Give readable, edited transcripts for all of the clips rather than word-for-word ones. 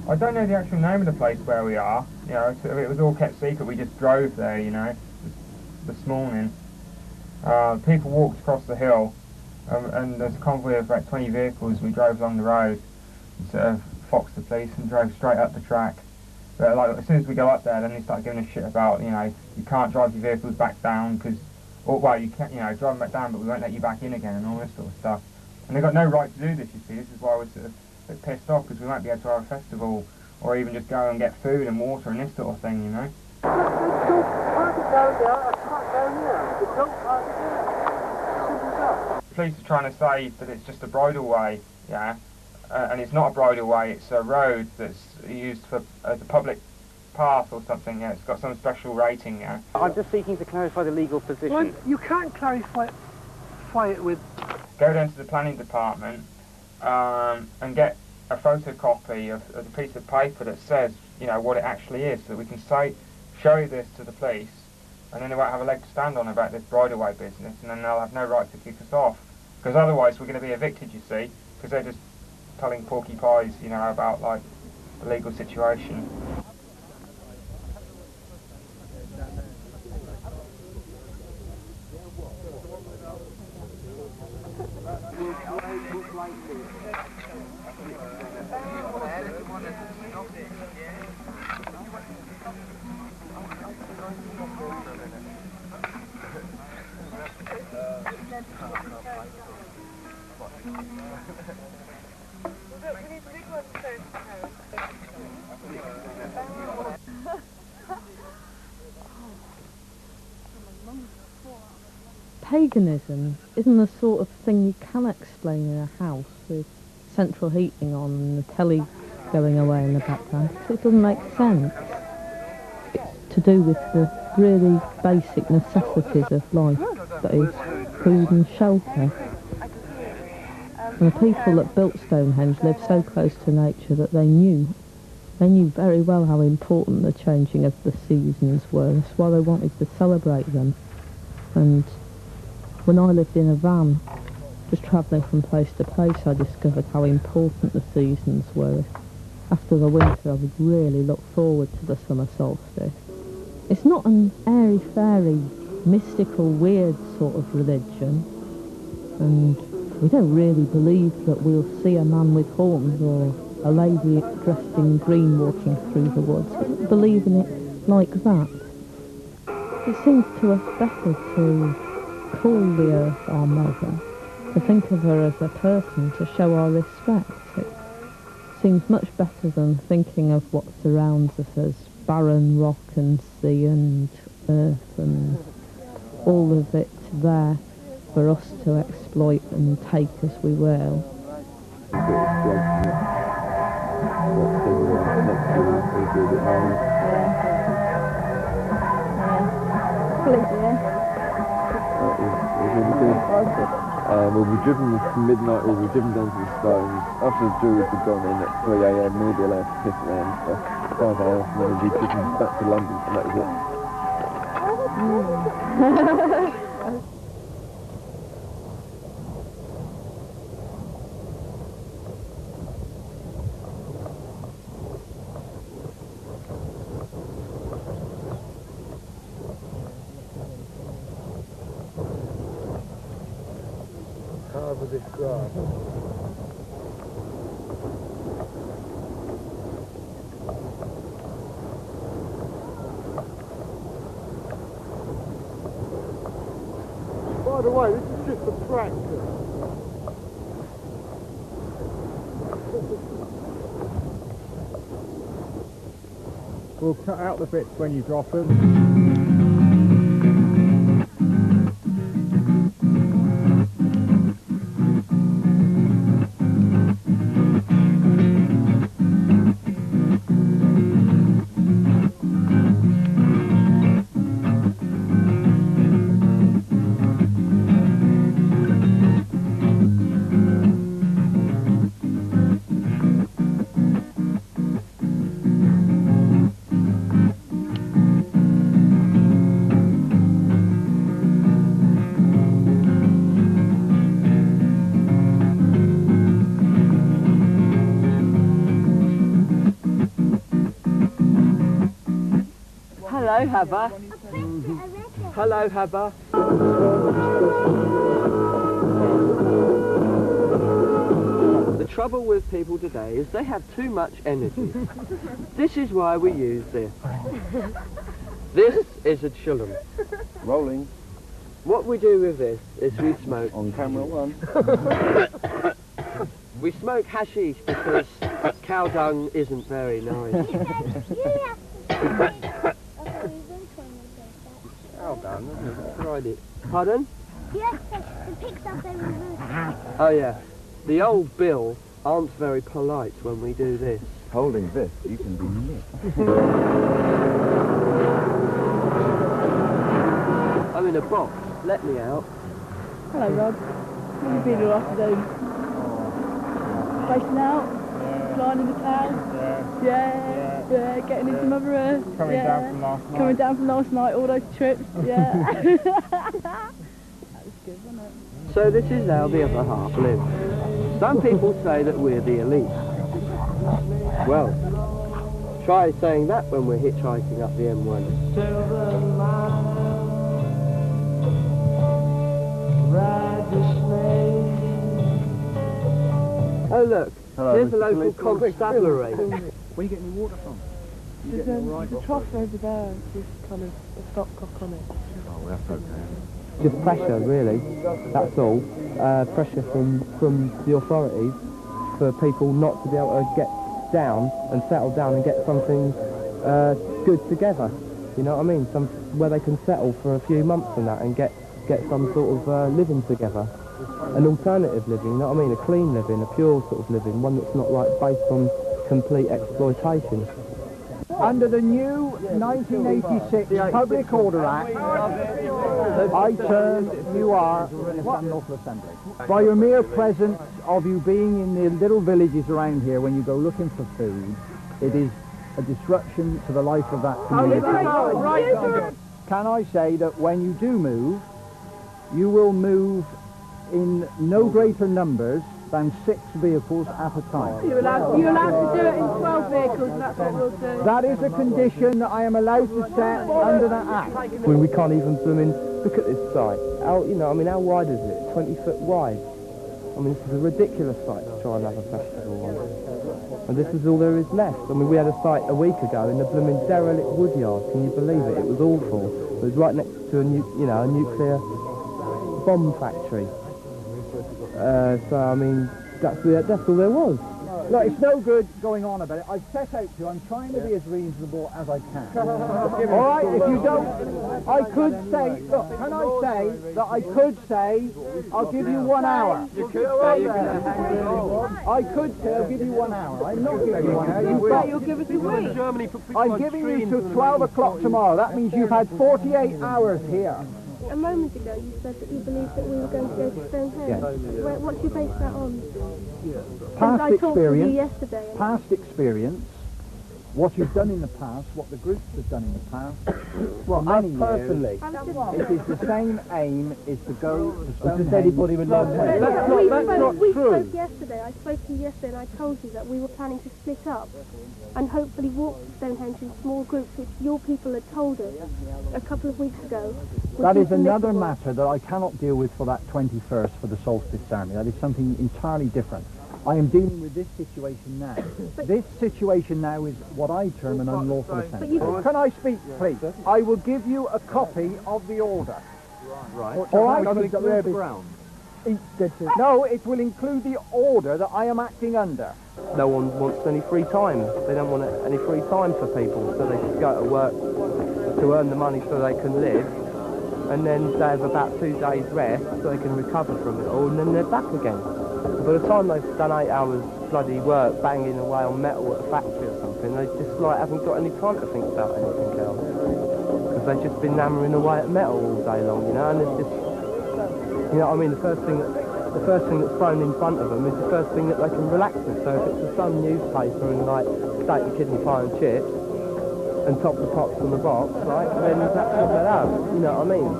I don't know the actual name of the place where we are. You know, so it was all kept secret. We just drove there, you know, this morning. People walked across the hill, and there's a convoy of about 20 vehicles. We drove along the road, and sort of foxed the police and drove straight up the track. But like, as soon as we go up there, then they start giving us shit about, you know, you can't drive your vehicles back down because, or well, you can, you know, drive them back down, but we won't let you back in again and all this sort of stuff. And they've got no right to do this, you see. This is why we're sort of a bit pissed off, because we won't be able to have a festival or even just go and get food and water and this sort of thing, you know. I can't go here. Police are trying to say that it's just a bridle way, yeah, and it's not a bridle way, it's a road that's used for as a public path or something, yeah, it's got some special rating, yeah. I'm just seeking to clarify the legal position. Well, you can't clarify it with... Go down to the planning department and get a photocopy of a piece of paper that says, you know, what it actually is, so that we can show this to the police, and then they won't have a leg to stand on about this bridleway business, and then they'll have no right to kick us off. Because otherwise we're going to be evicted, you see, because they're just telling porky pies, you know, about, like, the legal situation. Paganism isn't the sort of thing you can explain in a house with central heating on and the telly going away in the background, because it doesn't make sense. It's to do with the really basic necessities of life, that is, food and shelter. And the people that built Stonehenge lived so close to nature that they knew very well how important the changing of the seasons were. That's why they wanted to celebrate them. And when I lived in a van, just travelling from place to place, I discovered how important the seasons were. After the winter, I would really look forward to the summer solstice. It's not an airy-fairy, mystical, weird sort of religion, and we don't really believe that we'll see a man with horns or a lady dressed in green walking through the woods. We don't believe in it like that. It seems to us better to call the earth our mother, to think of her as a person, to show our respect. It seems much better than thinking of what surrounds us as barren rock and sea and earth and all of it there for us to exploit and take as we will. We'll be driven from midnight, we'll be driven down to the stones. After the jewels have gone in at 3 AM, we'll be allowed to piss around for 5 hours, and then we'll be driven back to London, and that is it. Over this grass. By the way, this is just a practice. We'll cut out the bits when you drop them. Hello, Heather. Hello, Heather. The trouble with people today is they have too much energy. This is why we use this. This is a chillum. Rolling. What we do with this is we smoke. On camera one. We smoke hashish because cow dung isn't very nice. Cow dung? fun, isn't it? Let's ride it. Pardon? Yes, it picks up their reverse. Oh yeah. The old Bill aren't very polite when we do this. Holding this, you can be nicked. I'm in a box. Let me out. Hello, Rob. What have you been all afternoon? Racing out? Flying in the town? Yeah. Getting into Mother Earth? Coming down from last night. Coming down from last night, all those trips, yeah. That was good, wasn't it? So this is how the other half live. Some people say that we're the elite. Well, try saying that when we're hitchhiking up the M1. Oh look, here's a local constabulary. Where are you getting your water from? There's a trough over there with kind of a stopcock on it. Oh, that's okay. Just pressure, really. That's all. Pressure from the authorities for people not to be able to get down and settle down and get something good together. You know what I mean? Where they can settle for a few months and that and get some sort of living together. An alternative living, you know what I mean? A clean living, a pure sort of living, one that's not like based on complete exploitation. Under the new 1986 Public Order Act, I term you are an Local Assembly. By your mere presence of you being in the little villages around here when you go looking for food, it is a disruption to the life of that community. Can I say that when you do move, you will move in no greater numbers than 6 vehicles at a time. You're allowed to do it in 12 vehicles, and that's what we'll do. That is a condition that I am allowed to set under that act. When we can't even look at this site. How wide is it? 20 foot wide. I mean, this is a ridiculous site to try and have a festival on. And this is all there is left. I mean, we had a site a week ago in the blooming derelict woodyard. Can you believe it? It was awful. It was right next to a nuclear bomb factory. So I mean, that's all there was. Look, it's no good going on about it. I've set out to. I'm trying to be as reasonable as I can. All right, if you don't, I could say, look, can I say that I could say, I'll give you 1 hour. You could say you can have I could say I'll give you 1 hour. I'm not giving you 1 hour. You say you'll give us a week. I'm giving you till 12 o'clock tomorrow. That means you've had 48 hours here. A moment ago you said that you believed that we were going to go to Stonehenge. Yes. What do you base that on? Past I talked to you experience, yesterday. past experience, what you've done in the past, what the groups have done in the past, for many years, it is the same aim is to go to Stonehenge. Anybody would love We spoke yesterday. I spoke to you yesterday and I told you that we were planning to split up and hopefully walk to Stonehenge in small groups, which your people had told us a couple of weeks ago. That is another matter that I cannot deal with for that 21st for the Solstice Ceremony. That is something entirely different. I am dealing with this situation now. This situation now is what I term an unlawful assembly. Can I speak, please? I will give you a copy of the order. Right. All right? No, it will include the order that I am acting under. No one wants any free time. They don't want any free time for people, so they just go to work to earn the money so they can live, and then they have about 2 days rest so they can recover from it all, and then they're back again. By the time they've done 8 hours bloody work banging away on metal at a factory or something, they just haven't got any time to think about anything else. Because they've just been hammering away at metal all day long, you know, and it's just, you know what I mean, the first thing that's thrown in front of them is the first thing that they can relax with. So if it's the Sun newspaper and steak and kidney pie and chips, and top the pops on the box, right, then that's what they'll have, you know what I mean?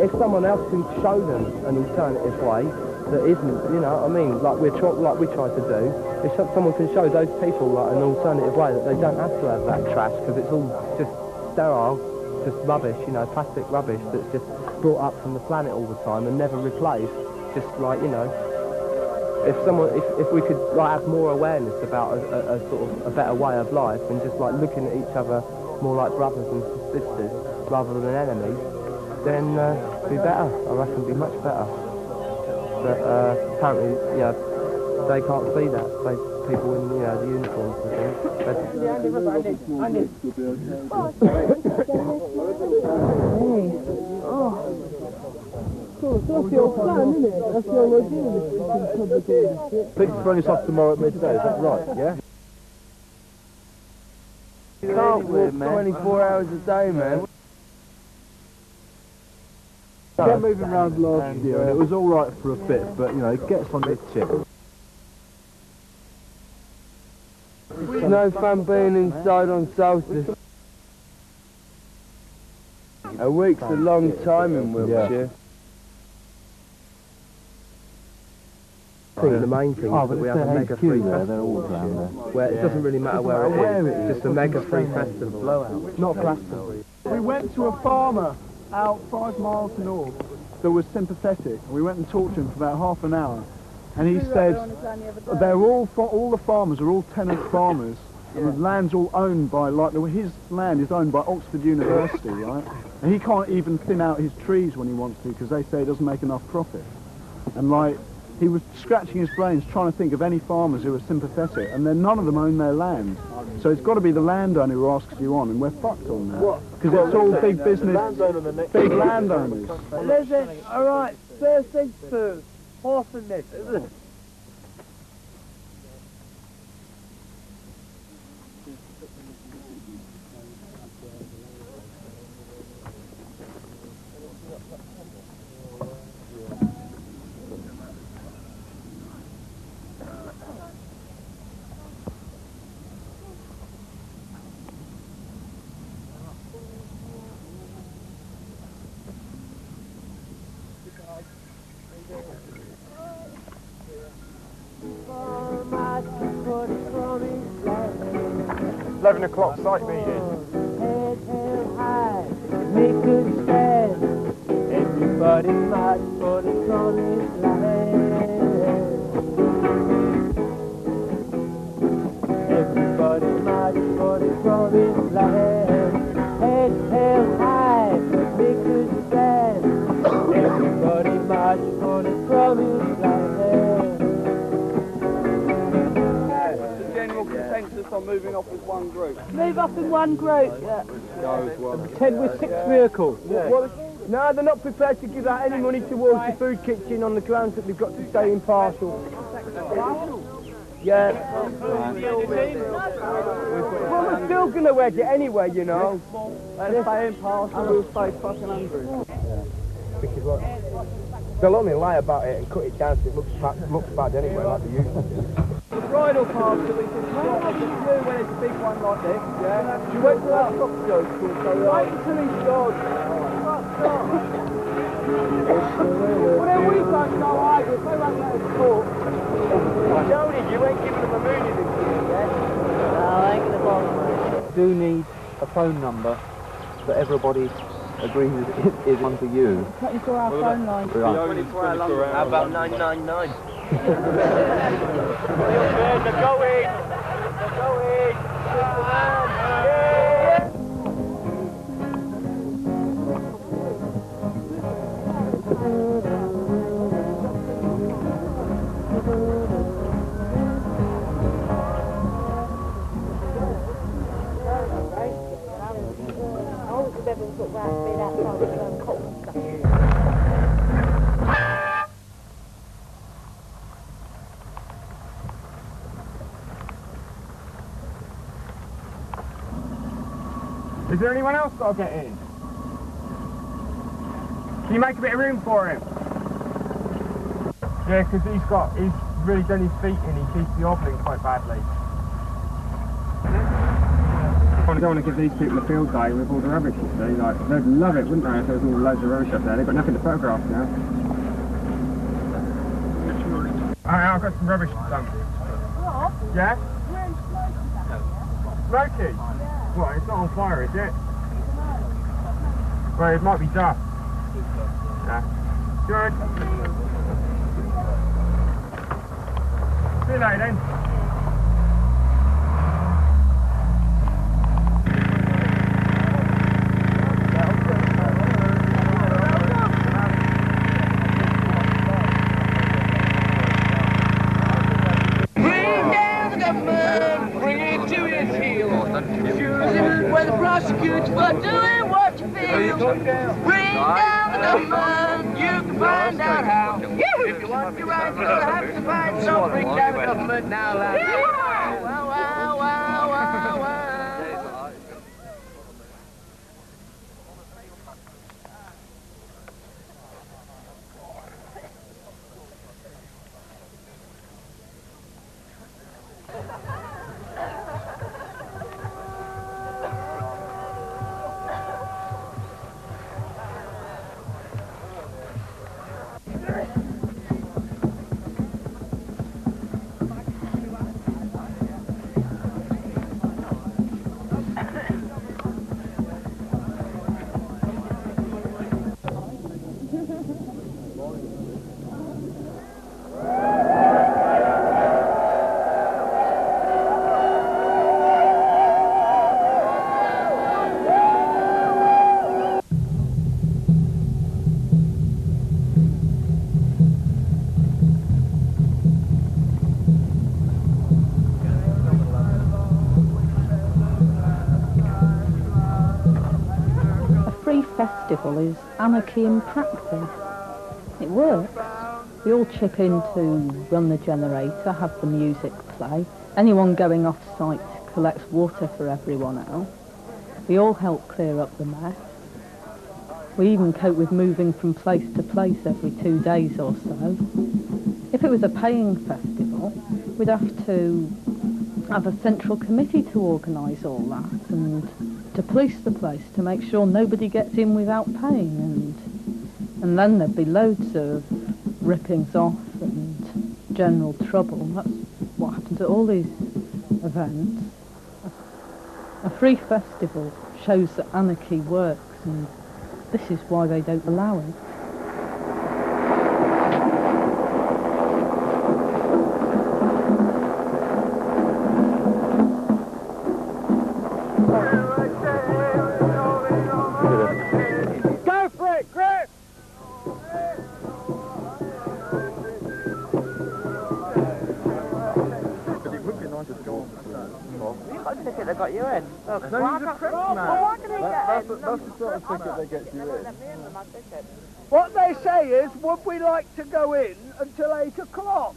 If someone else can show them an alternative way that isn't, you know what I mean, like we try to do, if someone can show those people an alternative way that they don't have to have that trash, because it's all just sterile, just rubbish, you know, plastic rubbish that's just brought up from the planet all the time and never replaced, just you know, if we could have more awareness about a sort of a better way of life and just looking at each other more like brothers and sisters rather than enemies, then it'd be better. I reckon it'd be much better. But apparently, yeah, they can't see that. people in, you know, the uniforms and things. That's your plan, isn't it? That's your idea. Please throwing us off tomorrow at midday, is that right? Yeah? Can't walk 24 hours a day, man. I kept moving around last year and it was alright for a bit, but you know, it gets on its chip. It's no fun being inside on solstice. A week's a long time in Wiltshire. I think the main thing is that we have a mega free festival where it doesn't really matter where it is, it's just a mega free festival. Not Glastonbury. We went to a farmer out 5 miles north that was sympathetic. We went and talked to him for about half an hour, and he said they're all the farmers are all tenant farmers, and the land's all owned by, like, his land is owned by Oxford University, right? And he can't even thin out his trees when he wants to because they say it doesn't make enough profit. And like, he was scratching his brains trying to think of any farmers who are sympathetic, and then none of them own their land. So it's got to be the landowner who asks you on, and we're fucked on that. Because it's all big business, big landowners. Alright, first things first, horse and this, isn't it? $11 o'clock site meeting. Head held high, make good stand. Everybody march for the promised land. Everybody march for the promised land. Head held high, make good stand. Everybody march for the promised land. Consensus on moving off as one group. Move up in one group. Yeah. Ted with 6 vehicles. Yeah. Well, no, they're not prepared to give out any money towards the food kitchen on the grounds that we've got to stay impartial. Yeah. Well, we're still going to wedge it anyway, you know. Let's stay impartial, we'll stay fucking hungry. Because what? They'll only lie about it and cut it down so it looks bad anyway, like they used to. The bridal party, we can start off with you when it's a big one like this, yeah? You went to that fox show school, so wait until he starts. Well, then we don't know either, if they won't let us talk. Jody, you ain't giving them a moonie this year, yeah? No, I ain't gonna bother. Do need a phone number that everybody agrees is one for you. 24-hour phone line. How about 999? They're going! Is there anyone else got to get in? Can you make a bit of room for him? Yeah, because he's really done his feet in, he keeps the hobbling quite badly. I don't want to give these people a field day with all the rubbish, you see. Like, they'd love it, wouldn't they, if there was all loads of rubbish up there. They've got nothing to photograph now. Alright, I've got some rubbish done. What? Yeah? We're in Smoky? What, it's not on fire, is it? Well, it might be dust. Yeah. Good. See you later then. Bring down the What you want? You'll have to find something down the government now, lad. Wow, wow, wow, wow, wow. Festival is anarchy in practice. It works. We all chip in to run the generator, have the music play. Anyone going off site collects water for everyone else. We all help clear up the mess. We even cope with moving from place to place every 2 days or so. If it was a paying festival, we'd have to have a central committee to organise all that and to police the place to make sure nobody gets in without paying, and then there'd be loads of rippings off and general trouble. That's what happens at all these events. A free festival shows that anarchy works, and this is why they don't allow it. They got you in. No, he's a prick, man. Why can they get in? That's the sort of ticket that gets you in. What they say is, would we like to go in until 8 o'clock?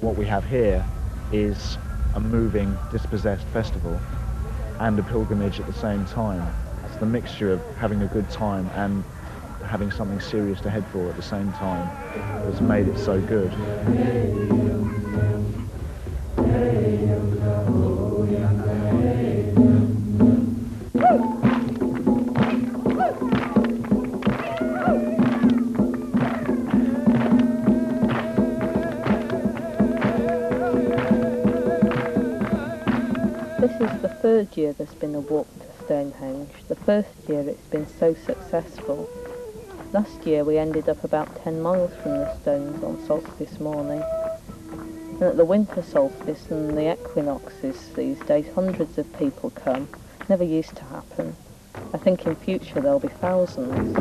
What we have here is a moving, dispossessed festival and a pilgrimage at the same time. It's the mixture of having a good time and having something serious to head for at the same time that's made it so good. This is the third year there's been a walk to Stonehenge. The first year it's been so successful. Last year we ended up about 10 miles from the stones on solstice morning. And at the winter solstice and the equinoxes these days, hundreds of people come. Never used to happen. I think in future there'll be thousands.